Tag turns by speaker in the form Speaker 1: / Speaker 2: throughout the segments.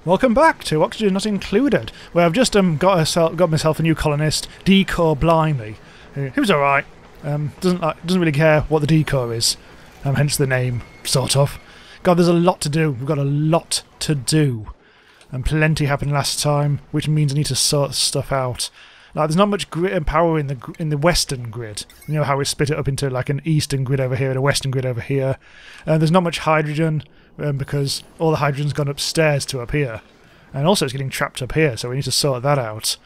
Speaker 1: Welcome back to Oxygen Not Included, where I've just got myself a new colonist, Decor Blimey, who's alright. Doesn't really care what the decor is, hence the name, sort of. God, there's a lot to do. We've got a lot to do, and plenty happened last time, which means I need to sort stuff out. Like, there's not much grid and power in the western grid. You know how we split it up into like an eastern grid over here and a western grid over here. There's not much hydrogen because all the hydrogen's gone upstairs to up here, and also it's getting trapped up here. So we need to sort that out.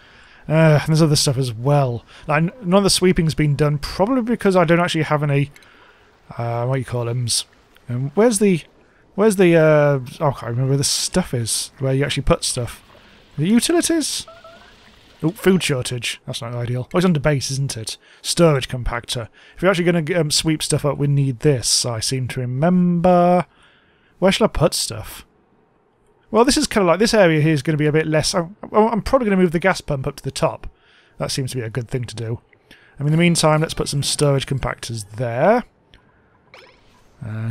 Speaker 1: And there's other stuff as well. Like, none of the sweeping's been done, probably because I don't actually have any. What do you call them? Where's the? Oh, I can't remember where the stuff is. Where you actually put stuff. The utilities. Oh, food shortage. That's not ideal. Oh, it's under base, isn't it? Storage compactor. If you're actually going to sweep stuff up, we need this, I seem to remember. Where shall I put stuff? Well, this is kind of like, this area here is going to be a bit less. I'm probably going to move the gas pump up to the top. That seems to be a good thing to do. And in the meantime, let's put some storage compactors there.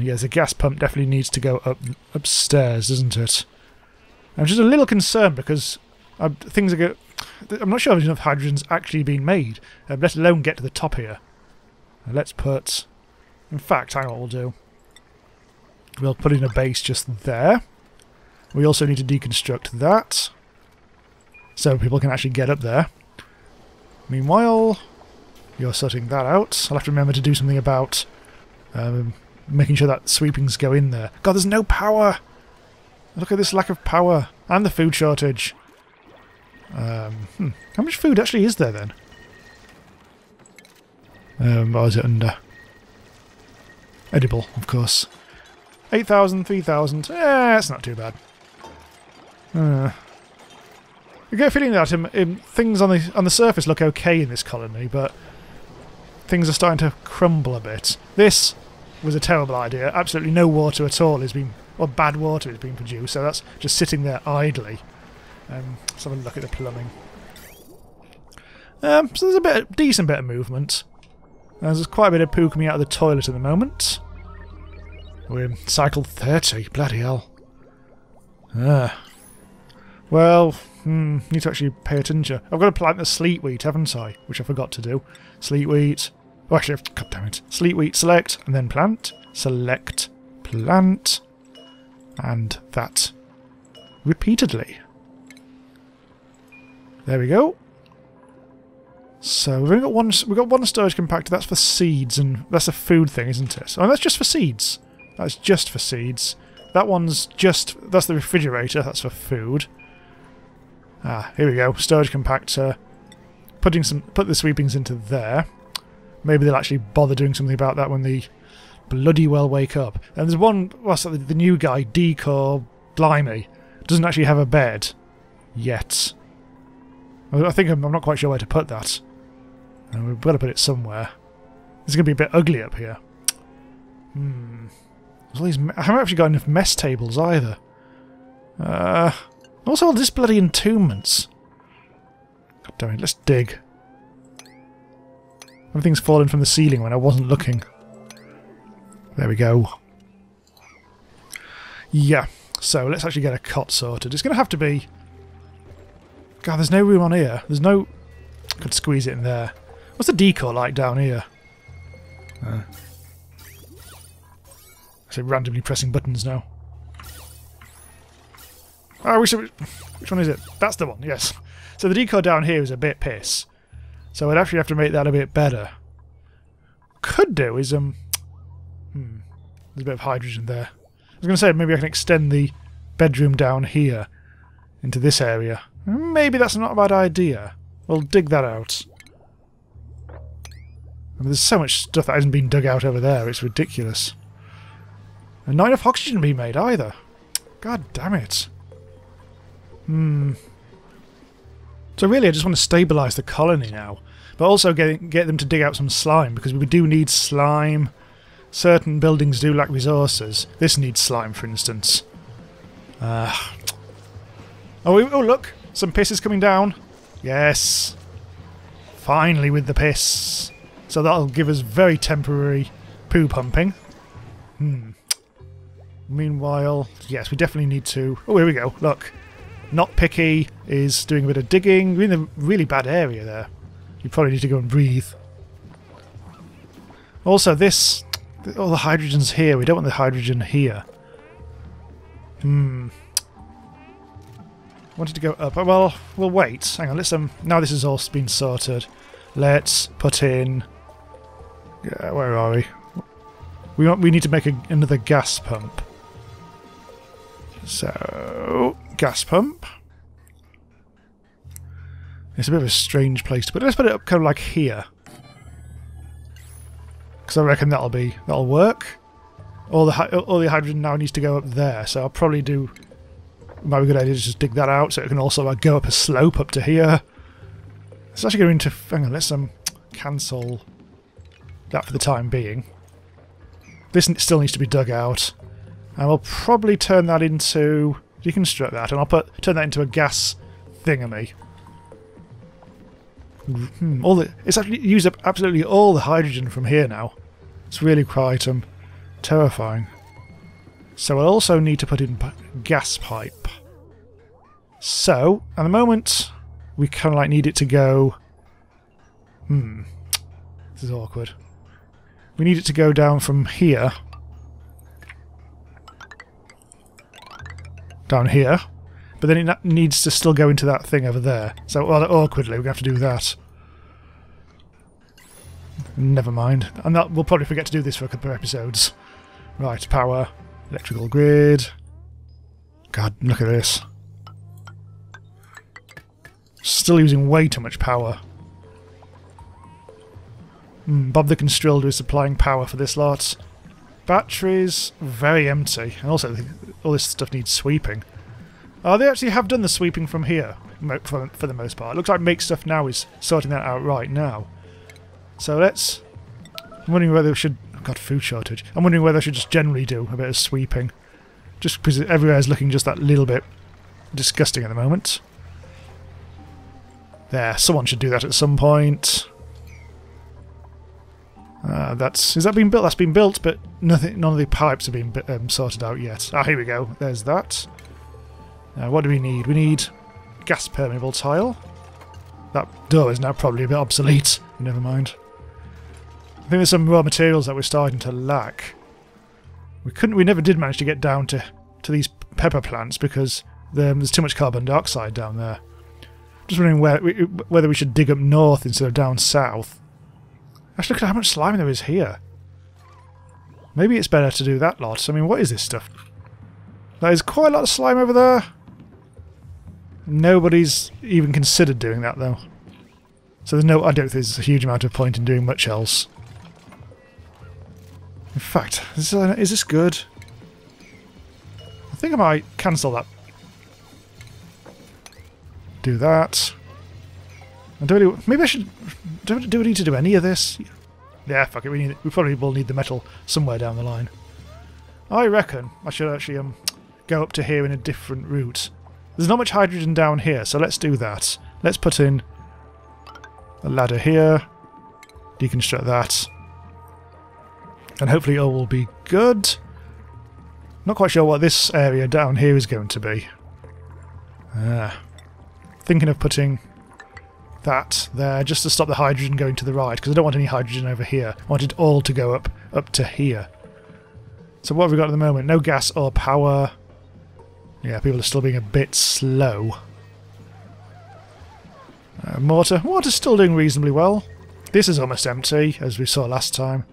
Speaker 1: Yes, the gas pump definitely needs to go upstairs, doesn't it? I'm just a little concerned because things are going. I'm not sure if enough hydrogen's actually been made, let alone get to the top here. Let's put... In fact, hang on what we'll do. We'll put in a base just there. We also need to deconstruct that, so people can actually get up there. Meanwhile, you're sorting that out. I'll have to remember to do something about making sure that sweepings go in there. God, there's no power! Look at this lack of power. And the food shortage. How much food actually is there then? What was it under? Edible, of course. 8,000, 3,000. That's not too bad. I get a feeling that things on the surface look okay in this colony, but things are starting to crumble a bit. This was a terrible idea. Absolutely no water at all is being, or bad water is being produced, so that's just sitting there idly. Let's have a look at the plumbing. So there's a decent bit of movement. There's quite a bit of poo coming out of the toilet at the moment. We're in cycle 30, bloody hell. Well, need to actually pay attention. I've got to plant the sleet wheat, haven't I? Which I forgot to do. Sleet wheat. Oh, actually, god damn it. Sleet wheat, select, and then plant. Select, plant. And that. Repeatedly. There we go. So we've only got one. We've got one storage compactor. That's for seeds, and that's a food thing, isn't it? Oh, that's just for seeds. That's just for seeds. That one's just. That's the refrigerator. That's for food. Ah, here we go. Storage compactor. Put the sweepings into there. Maybe they'll actually bother doing something about that when they bloody well wake up. And there's one. What's that? The new guy, Decor Blimey, doesn't actually have a bed yet. I think I'm not quite sure where to put that. We've got to put it somewhere. It's going to be a bit ugly up here. There's all these I haven't actually got enough mess tables either. Also all this bloody entombments. God damn it, let's dig. Everything's fallen from the ceiling when I wasn't looking. There we go. Yeah, so let's actually get a cot sorted. It's going to have to be... God, there's no room on here. There's no... I could squeeze it in there. What's the decor like down here? I say randomly pressing buttons now. Oh, which one is it? That's the one, yes. So the decor down here is a bit piss. So I'd actually have to make that a bit better. Could do is, there's a bit of hydrogen there. I was going to say maybe I can extend the bedroom down here into this area. Maybe that's not a bad idea. We'll dig that out. I mean, there's so much stuff that hasn't been dug out over there, it's ridiculous. And not enough oxygen being made either. God damn it. So really I just want to stabilise the colony now. But also get them to dig out some slime, because we do need slime. Certain buildings do lack resources. This needs slime, for instance. Oh, look! Some piss is coming down. Yes. Finally with the piss. So that'll give us very temporary poo pumping. Meanwhile, yes, we definitely need to... Oh, here we go. Look. not picky is doing a bit of digging. We're in a really bad area there. You probably need to go and breathe. Also, all the hydrogen's here. We don't want the hydrogen here. Wanted to go up. Well, we'll wait. Hang on. Let's now this has all been sorted. Let's put in. Yeah, where are we? We need to make another gas pump. So gas pump. It's a bit of a strange place to put it. Let's put it up kind of like here, because I reckon that'll work. All the hydrogen now needs to go up there, so I'll probably do. Might be a good idea to just dig that out, so it can also go up a slope up to here. Let's actually go into. Hang on, let's cancel that for the time being. This still needs to be dug out, and we'll probably turn that into deconstruct that, and I'll turn that into a gas thingamy. It's actually used up absolutely all the hydrogen from here now. It's really quite terrifying. So we'll also need to put in gas pipe. So at the moment we kind of like need it to go. This is awkward. We need it to go down from here down here, but then it needs to still go into that thing over there. So rather awkwardly we're going to have to do that. Never mind. And we'll probably forget to do this for a couple of episodes. Right, power, electrical grid. God, look at this. Still using way too much power. Bob the Constrilled is supplying power for this lot. Batteries, very empty. And also, all this stuff needs sweeping. Oh, they actually have done the sweeping from here, for the most part. It looks like Make Stuff Now is sorting that out right now. So let's... I'm wondering whether we should... Oh God, food shortage. I'm wondering whether I should just generally do a bit of sweeping. Just because everywhere is looking just that little bit disgusting at the moment. There, someone should do that at some point. Is that being built? That's been built, but none of the pipes have been sorted out yet. Ah, here we go. There's that. What do we need? We need gas permeable tile. That door is now probably a bit obsolete. Never mind. I think there's some raw materials that we're starting to lack. We never did manage to get down to these pepper plants because there's too much carbon dioxide down there. Just wondering whether we should dig up north instead of down south. Actually, look at how much slime there is here. Maybe it's better to do that lot. I mean, what is this stuff? There's quite a lot of slime over there. Nobody's even considered doing that, though. So I don't think there's a huge amount of point in doing much else. In fact, is this good? I think I might cancel that. Do that. Maybe I should... Do we need to do any of this? Yeah, fuck it. We probably will need the metal somewhere down the line. I reckon I should actually go up to here in a different route. There's not much hydrogen down here, so let's do that. Let's put in a ladder here. Deconstruct that. And hopefully all will be good. Not quite sure what this area down here is going to be. Thinking of putting that there just to stop the hydrogen going to the right, because I don't want any hydrogen over here. I want it all to go up to here. So what have we got at the moment? No gas or power. Yeah, people are still being a bit slow. Mortar's still doing reasonably well. This is almost empty, as we saw last time.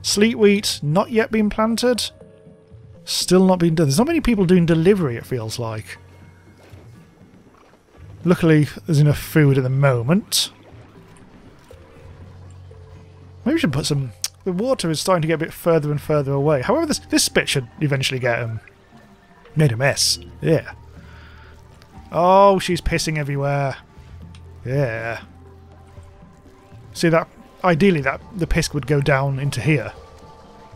Speaker 1: Sleet wheat, not yet been planted. Still not been done. There's not many people doing delivery, it feels like. Luckily, there's enough food at the moment. Maybe we should put some... The water is starting to get a bit further and further away. However, this bit should eventually get made a mess. Yeah. Oh, she's pissing everywhere. Yeah. See that? Ideally, the piss would go down into here.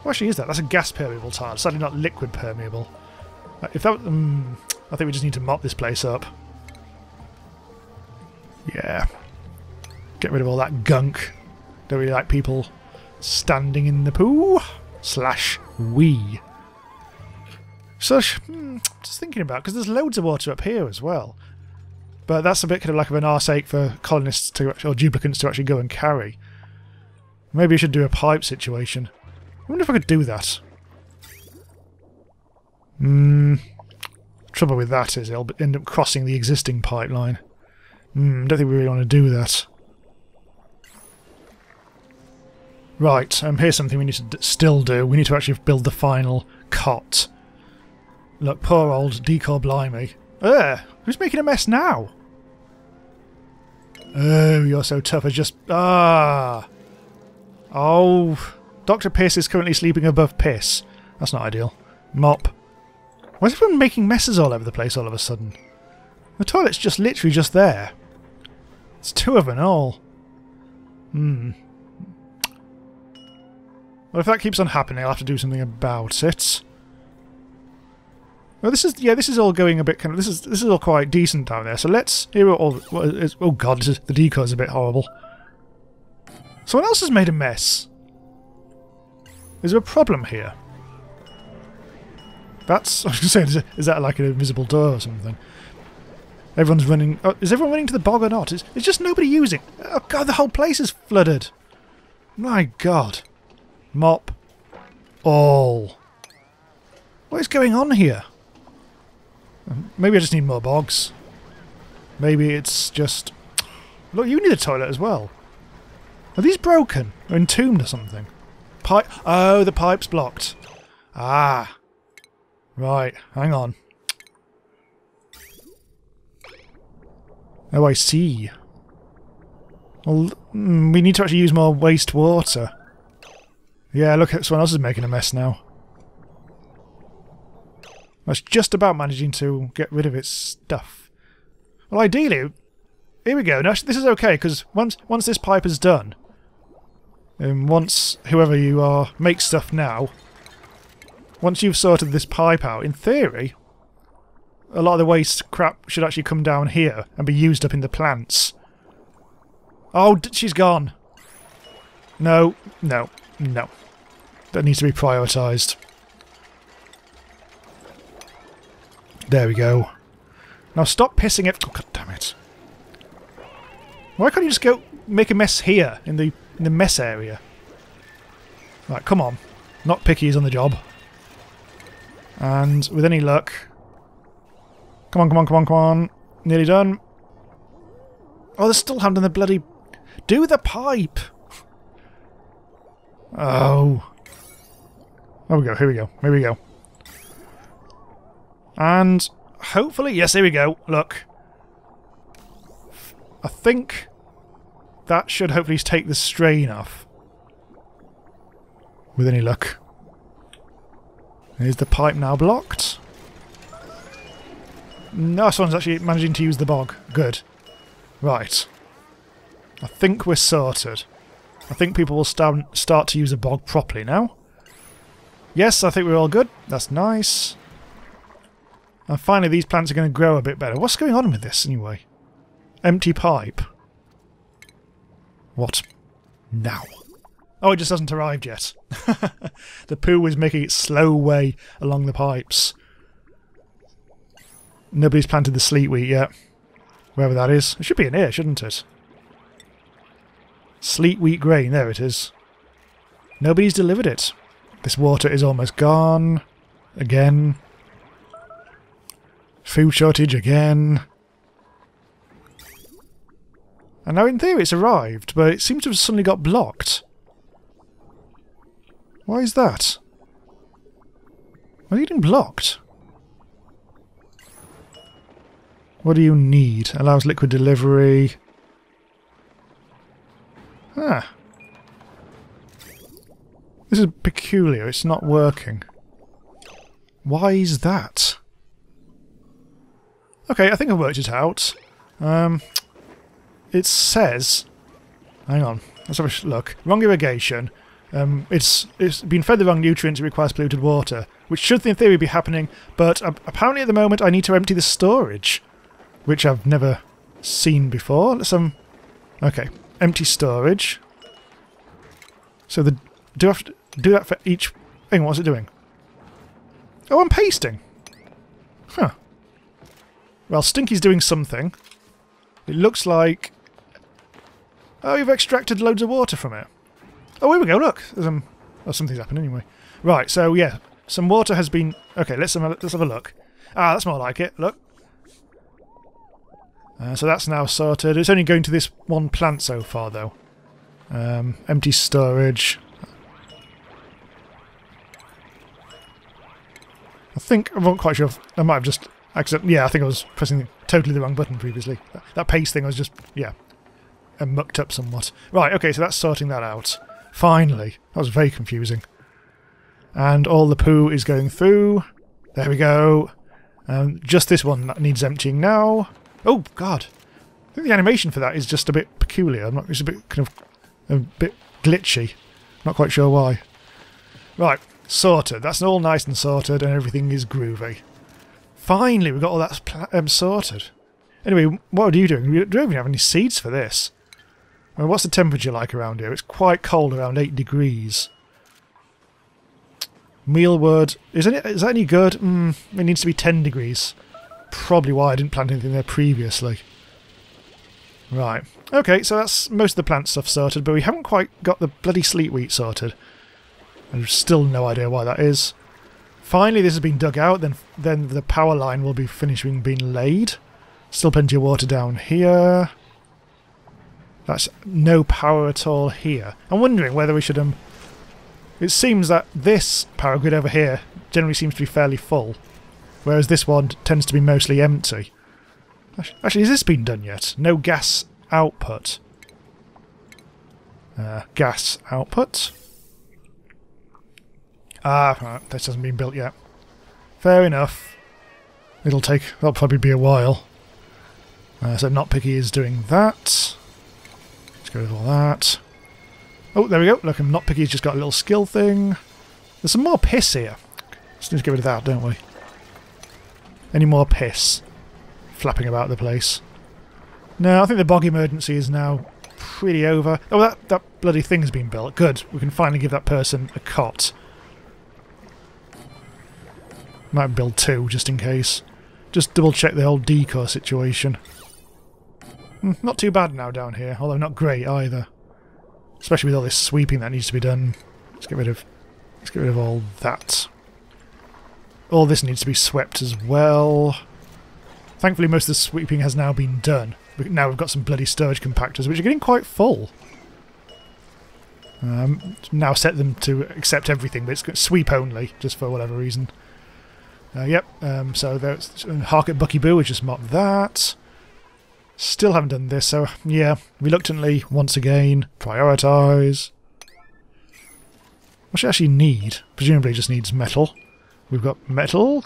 Speaker 1: What actually is that? That's a gas permeable tile. Sadly, not liquid permeable. If that, I think we just need to mop this place up. Yeah. Get rid of all that gunk. Don't really like people standing in the poo. /we. So, just thinking about, because there's loads of water up here as well. But that's a bit kind of like of an arse ache for colonists to, or duplicants to actually go and carry. Maybe I should do a pipe situation. I wonder if I could do that. Trouble with that is it'll end up crossing the existing pipeline. Don't think we really want to do that. Right, here's something we need to still do. We need to actually build the final cot. Look, poor old Decor Blimey. Who's making a mess now? Oh, you're so tough as just... Ah! Oh, Dr. Piss is currently sleeping above Piss. That's not ideal. Mop. Why is everyone making messes all over the place all of a sudden? The toilet's just literally just there. It's two of them all. Well, if that keeps on happening, I'll have to do something about it. Well, this is all going a bit kind of... This is all quite decent down there. So let's... Here all... Oh god, the decor's a bit horrible. Someone else has made a mess. Is there a problem here? That's... I was going to say, is that like an invisible door or something? Everyone's running... Oh, is everyone running to the bog or not? It's just nobody using... Oh god, the whole place is flooded. My god. Mop. All. What is going on here? Maybe I just need more bogs. Maybe it's just... Look, you need a toilet as well. Are these broken? Or entombed or something? Pipe... Oh, the pipe's blocked. Ah. Right, hang on. Oh, I see. Well, we need to actually use more wastewater. Yeah, look, someone else is making a mess now. That's just about managing to get rid of its stuff. Well, ideally... Here we go. Now, this is okay, because once this pipe is done... once whoever you are makes stuff now... Once you've sorted this pipe out, in theory... A lot of the waste crap should actually come down here and be used up in the plants. Oh, she's gone. No, no, no. That needs to be prioritised. There we go. Now stop pissing it. Oh, god damn it. Why can't you just go make a mess here in the mess area? Right, come on. Not picky is on the job. And with any luck... Come on, come on, come on, come on. Nearly done. Oh, they're still having the bloody... Do the pipe! Oh. There we go, here we go, here we go. And hopefully... Yes, here we go. Look. I think that should hopefully take the strain off. With any luck. Is the pipe now blocked? No, someone's actually managing to use the bog. Good. Right. I think we're sorted. I think people will start to use the bog properly now. Yes, I think we're all good. That's nice. And finally these plants are going to grow a bit better. What's going on with this anyway? Empty pipe. What? Now? Oh, it just hasn't arrived yet. The poo is making its slow way along the pipes. Nobody's planted the sleet wheat yet. Wherever that is. It should be in here, shouldn't it? Sleet wheat grain, there it is. Nobody's delivered it. This water is almost gone. Again. Food shortage again. And now in theory it's arrived, but it seems to have suddenly got blocked. Why is that? Why are you getting blocked? What do you need? Allows liquid delivery. Ah. This is peculiar. It's not working. Why is that? Okay, I think I worked it out. It says... Hang on. Let's have a look. Wrong irrigation. It's been fed the wrong nutrients. It requires polluted water. Which should in theory be happening. But apparently at the moment I need to empty the storage. Which I've never seen before. Let's okay. Empty storage. So do I have to do that for each thing? What's it doing? Oh, I'm pasting. Huh. Well, Stinky's doing something. It looks like... Oh, you've extracted loads of water from it. Oh, here we go, look. There's oh, something's happened anyway. Right, so yeah, some water has been... Okay, let's have a look. Ah, that's more like it, look. So that's now sorted. It's only going to this one plant so far, though. Empty storage. I'm not quite sure if I might have just... Yeah, I think I was pressing totally the wrong button previously. That paste thing was just, yeah, mucked up somewhat. Right, okay, so that's sorting that out. Finally. That was very confusing. And all the poo is going through. There we go. Just this one that needs emptying now. Oh, God. I think the animation for that is just a bit peculiar. It's a bit kind of... a bit glitchy. Not quite sure why. Right, sorted. That's all nice and sorted, and everything is groovy. Finally, we got all that sorted. Anyway, what are you doing? We don't even have any seeds for this. Well, what's the temperature like around here? It's quite cold, around 8 degrees. Mealwood. Is that any good? It needs to be 10 degrees. Probably why I didn't plant anything there previously. Right. Okay, so that's most of the plant stuff sorted, but we haven't quite got the bloody sleet wheat sorted. I've still no idea why that is. Finally, this has been dug out, then the power line will be finished being laid. Still plenty of water down here. That's no power at all here. I'm wondering whether we should... It seems that this power grid over here generally seems to be fairly full, whereas this one tends to be mostly empty. Actually, has this been done yet? No gas output. Gas output. Ah, right, this hasn't been built yet. Fair enough. That'll probably be a while. So Not Picky is doing that. Let's go with all that. Oh, there we go. Look, Not Picky's just got a little skill thing. There's some more piss here. Just need to get rid of that, don't we? Any more piss flapping about the place? No, I think the bog emergency is now pretty over. Oh, that bloody thing's been built. Good. We can finally give that person a cot. Might build 2, just in case. Just double check the whole decor situation. Not too bad now down here, although not great either. Especially with all this sweeping that needs to be done. Let's get rid of all that. All this needs to be swept as well. Thankfully most of the sweeping has now been done. Now we've got some bloody storage compactors, which are getting quite full. Now set them to accept everything, but it's sweep only, just for whatever reason. Yep, so there's Hark at Bucky Boo, we just mopped that. Still haven't done this, so yeah, reluctantly, once again, prioritise. What should I actually need? Presumably just needs metal. We've got metal.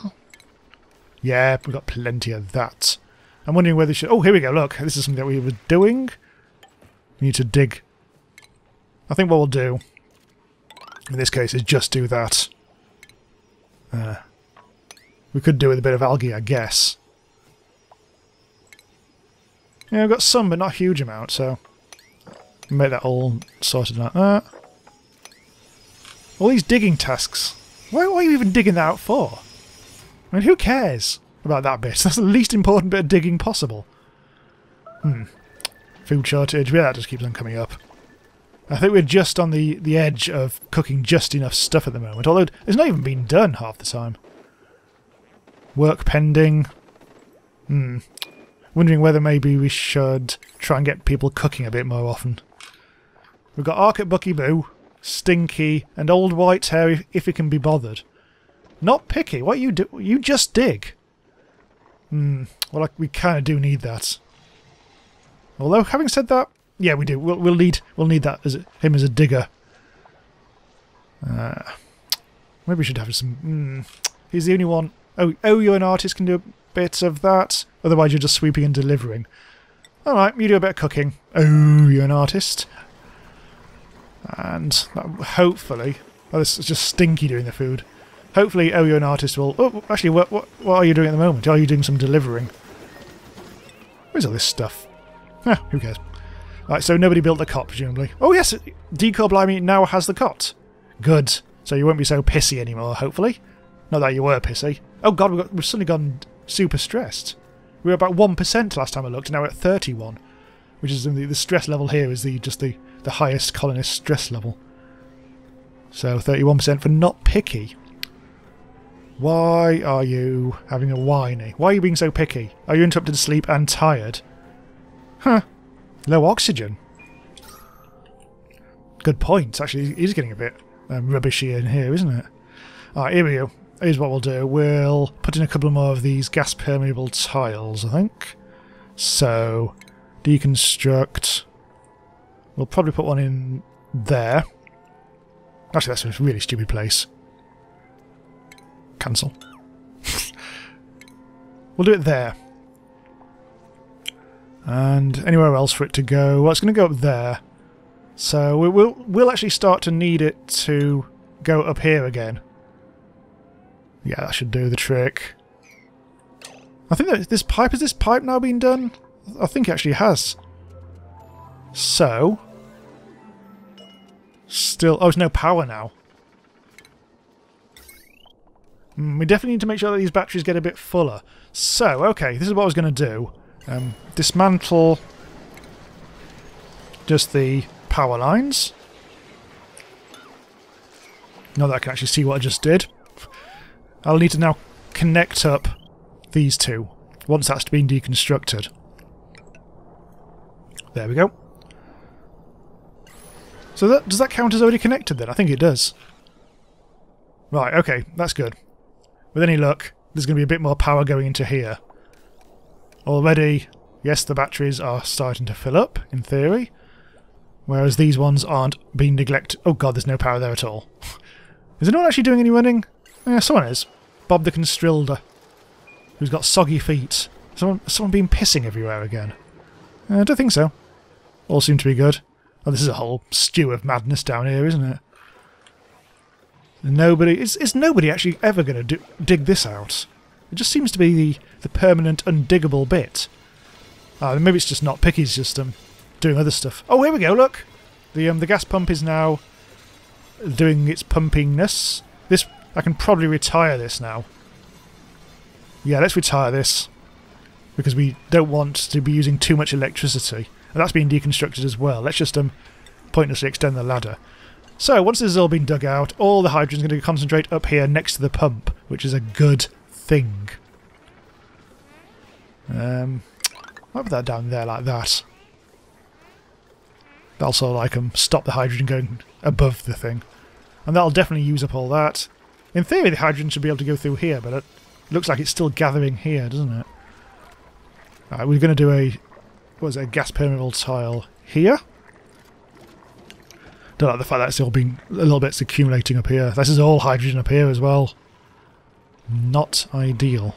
Speaker 1: Yeah, we've got plenty of that. I'm wondering whether we should... Oh, here we go, look. This is something that we were doing. We need to dig. I think what we'll do, in this case, is just do that. We could do with a bit of algae, I guess. Yeah, I've got some, but not a huge amount, so... make that all sorted like that. All these digging tasks. Why are you even digging that out for? I mean, who cares about that bit? That's the least important bit of digging possible. Food shortage. Yeah, that just keeps on coming up. I think we're just on the edge of cooking just enough stuff at the moment, although it's not even been done half the time. Work pending. Wondering whether maybe we should try and get people cooking a bit more often. We've got Ark at Bucky Boo, Stinky, and Old White's Hair if he can be bothered. Not Picky. What you do? You just dig. Well, we kind of do need that. Although, having said that, yeah, we do. We'll need that as him as a digger. Maybe we should have some. He's the only one. Oh, you're an artist, can do a bit of that. Otherwise, you're just sweeping and delivering. All right, you do a bit of cooking. Oh, you're an artist. And hopefully, this is just Stinky doing the food. Hopefully, oh, you're an artist will... Oh, actually, what are you doing at the moment? Are you doing some delivering? Where's all this stuff? Who cares? Right, so nobody built the cot, presumably. Oh, yes, Decor Blimey now has the cot. Good. So you won't be so pissy anymore, hopefully. Not that you were pissy. Oh, God, we've suddenly gone super stressed. We were about 1% last time I looked, and now we're at 31. Which is the stress level here is just the highest colonist stress level. So 31% for not picky. Why are you having a whiny? Why are you being so picky? Are you interrupted sleep and tired? Huh. Low oxygen. Good point. Actually, it is getting a bit rubbishy in here, isn't it? Alright, here we go. Here's what we'll do. We'll put in a couple more of these gas permeable tiles, I think. So, deconstruct. We'll probably put one in there. Actually, that's a really stupid place. Cancel. We'll do it there. And anywhere else for it to go. Well, it's going to go up there. So we'll actually start to need it to go up here again. Yeah, that should do the trick. I think that has this pipe now been done? I think it actually has. So, still, oh, there's no power now. We definitely need to make sure that these batteries get a bit fuller. So, okay, this is what I was going to do. Dismantle just the power lines. Not that I can actually see what I just did. I'll need to now connect up these two once that's been deconstructed. There we go. So does that count as already connected then? I think it does. Right, okay, that's good. With any luck, there's going to be a bit more power going into here. Already, yes, the batteries are starting to fill up, in theory. Whereas these ones aren't being neglected. Oh god, there's no power there at all. Is anyone actually doing any running? Yeah, someone is. Bob the Constrilder, who's got soggy feet. Someone been pissing everywhere again? I don't think so. All seem to be good. Oh, this is a whole stew of madness down here, isn't it? Nobody... Is nobody actually ever going to dig this out? It just seems to be the permanent undiggable bit. Maybe it's just not Picky's just doing other stuff. Oh, here we go, look! The gas pump is now doing its pumpingness. This... I can probably retire this now. Yeah, let's retire this. Because we don't want to be using too much electricity. And that's being deconstructed as well. Let's just pointlessly extend the ladder. So, once this has all been dug out, all the hydrogen's going to concentrate up here next to the pump, which is a good thing. I'll put that down there like that. That'll sort of stop the hydrogen going above the thing. And that'll definitely use up all that. In theory, the hydrogen should be able to go through here, but it looks like it's still gathering here, doesn't it? Alright, we're going to do a gas permeable tile here. Don't like the fact that it's all been a little bit accumulating up here. This is all hydrogen up here as well. Not ideal.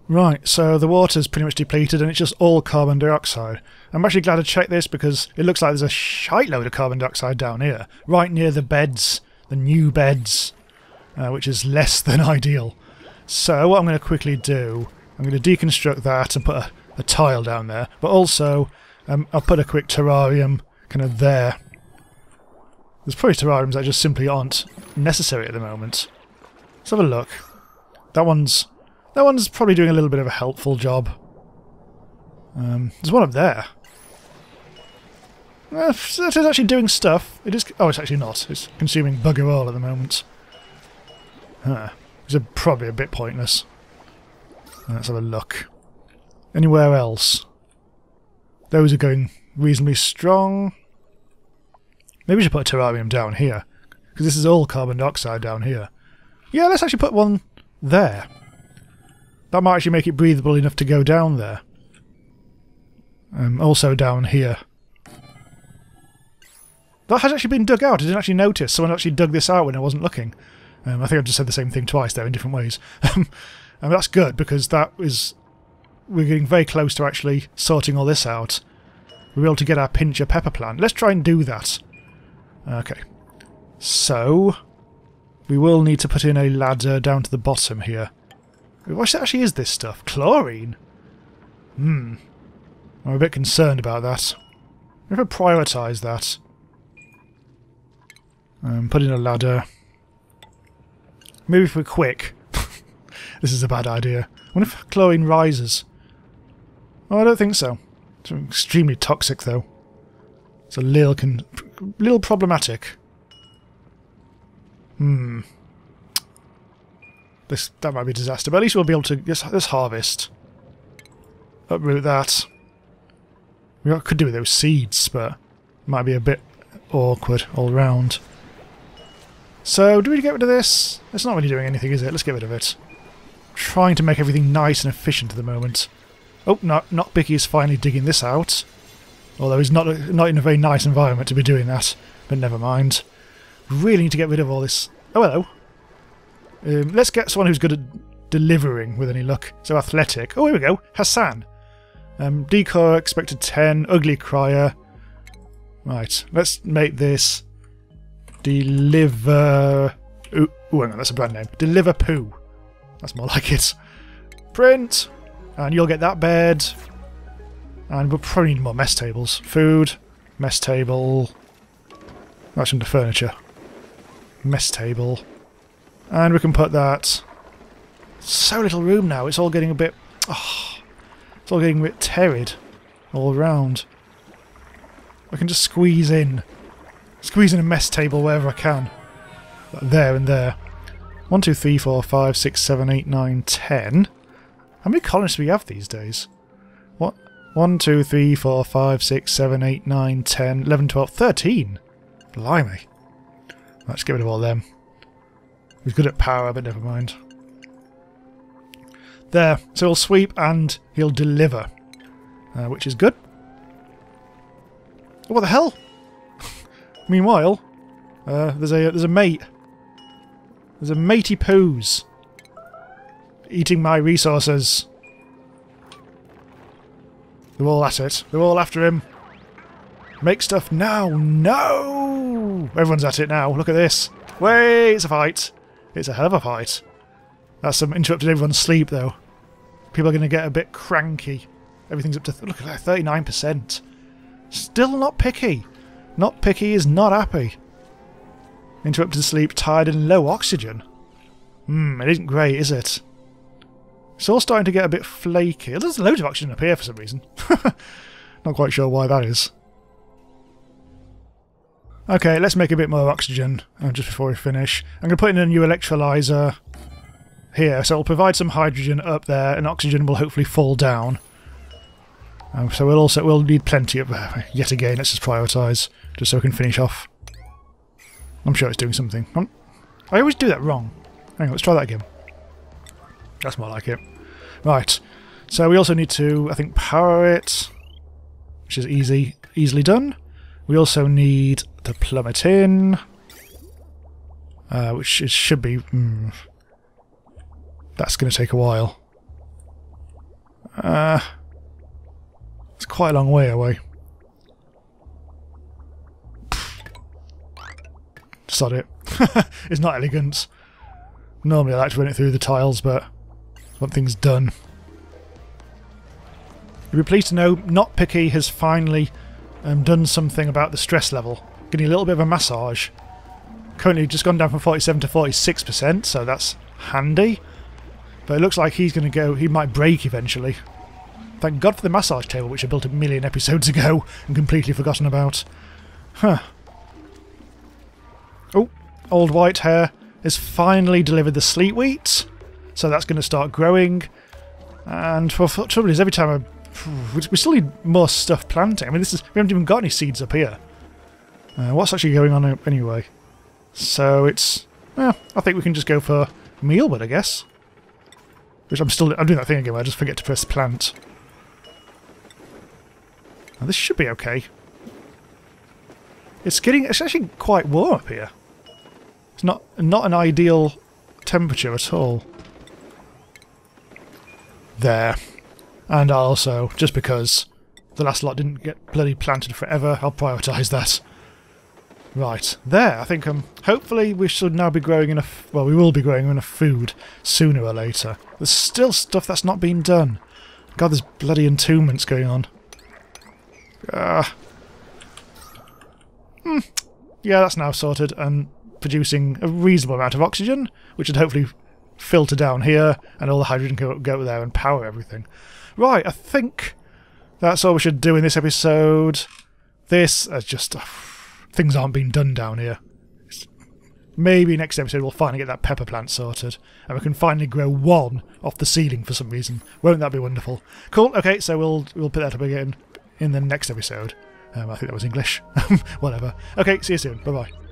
Speaker 1: Right, so the water's pretty much depleted and it's just all carbon dioxide. I'm actually glad I checked this because it looks like there's a shite load of carbon dioxide down here, right near the beds, the new beds, which is less than ideal. So what I'm going to quickly do, I'm going to deconstruct that and put a tile down there, but also I'll put a quick terrarium kind of there. There's probably terrariums that just simply aren't necessary at the moment. Let's have a look. That one's probably doing a little bit of a helpful job. There's one up there. That is actually doing stuff. It is. Oh, it's actually not. It's consuming bugger all at the moment. It's probably a bit pointless. Let's have a look. Anywhere else? Those are going reasonably strong. Maybe we should put a terrarium down here, because this is all carbon dioxide down here. Yeah, let's actually put one there. That might actually make it breathable enough to go down there. Also down here. That has actually been dug out. I didn't actually notice. Someone actually dug this out when I wasn't looking. I think I've just said the same thing twice there in different ways. And that's good, because we're getting very close to actually sorting all this out. We're able to get our pincher pepper plant. Let's try and do that. Okay. So, we will need to put in a ladder down to the bottom here. What actually is this stuff? Chlorine? I'm a bit concerned about that. If I prioritise that. Put in a ladder. Maybe if we're quick. This is a bad idea. I wonder if chlorine rises. Oh, I don't think so. It's extremely toxic, though. It's a little problematic. That might be a disaster, but at least we'll be able to... Let's harvest. Uproot that. We could do with those seeds, but it might be a bit awkward all round. So, do we get rid of this? It's not really doing anything, is it? Let's get rid of it. Trying to make everything nice and efficient at the moment. Oh, not Bicky is finally digging this out. Although he's not in a very nice environment to be doing that. But never mind. Really need to get rid of all this... Oh, hello. Let's get someone who's good at delivering with any luck. So athletic. Oh, here we go. Hassan. Decor expected 10. Ugly crier. Right. Let's make this deliver... Ooh, hang on, that's a brand name. Deliver poo. That's more like it. Print. And you'll get that bed. And we'll probably need more mess tables. Food. Mess table. That's under furniture. Mess table. And we can put that... So little room now. It's all getting a bit... Oh, it's all getting a bit terrid. All round. I can just squeeze in. Squeeze in a mess table wherever I can. There and there. 1, 2, 3, 4, 5, 6, 7, 8, 9, 10. How many colonists do we have these days? What? 1, 2, 3, 4, 5, 6, 7, 8, 9, 10, 11, 12, 13. Blimey. Let's get rid of all them. He's good at power, but never mind. There. So he'll sweep and he'll deliver. Which is good. Oh, what the hell? Meanwhile, there's a mate. There's a matey poos. Eating my resources. They're all at it. They're all after him. Make stuff now. No! Everyone's at it now. Look at this. Wait, it's a fight. It's a hell of a fight. That's interrupted everyone's sleep, though. People are going to get a bit cranky. Everything's up to... Look at that, 39%. Still not picky. Not picky is not happy. Interrupted sleep, tired and low oxygen. It isn't great, is it? It's all starting to get a bit flaky. There's loads of oxygen up here for some reason. Not quite sure why that is. Okay, let's make a bit more oxygen just before we finish. I'm going to put in a new electrolyzer here, so it'll provide some hydrogen up there, and oxygen will hopefully fall down. So we'll need plenty of... yet again, let's just prioritise, just so we can finish off. I'm sure it's doing something. I always do that wrong. Hang on, let's try that again. That's more like it. Right, so we also need to, I think, power it, which is easily done. We also need to plumb it in, which it should be... that's going to take a while. It's quite a long way away. Sod it. It's not elegant. Normally I like to run it through the tiles, but I want things done. You'll be pleased to know Not Picky has finally done something about the stress level. Getting a little bit of a massage. Currently just gone down from 47 to 46%, so that's handy. But it looks like he's going to go... He might break eventually. Thank God for the massage table, which I built a million episodes ago and completely forgotten about. Huh. Oh, old white hair has finally delivered the sleet wheat. So that's going to start growing. And the trouble is, every time we still need more stuff planting. I mean, we haven't even got any seeds up here. What's actually going on anyway? So it's... Well, I think we can just go for mealwood, I guess. Which I'm doing that thing again where I just forget to press plant. Now this should be okay. It's actually quite warm up here. It's not an ideal temperature at all. There. And also, just because the last lot didn't get bloody planted forever, I'll prioritise that. Right, there. I think hopefully we should now be growing enough... Well, we will be growing enough food sooner or later. There's still stuff that's not been done. God, there's bloody entombments going on. Yeah, that's now sorted and producing a reasonable amount of oxygen, which should hopefully filter down here, and all the hydrogen can go there and power everything. Right, I think that's all we should do in this episode. This is just... things aren't being done down here. Maybe next episode we'll finally get that pepper plant sorted, and we can finally grow one off the ceiling for some reason. Won't that be wonderful? Cool, okay, so we'll pick that up again in the next episode. I think that was English. Whatever. Okay, see you soon. Bye-bye.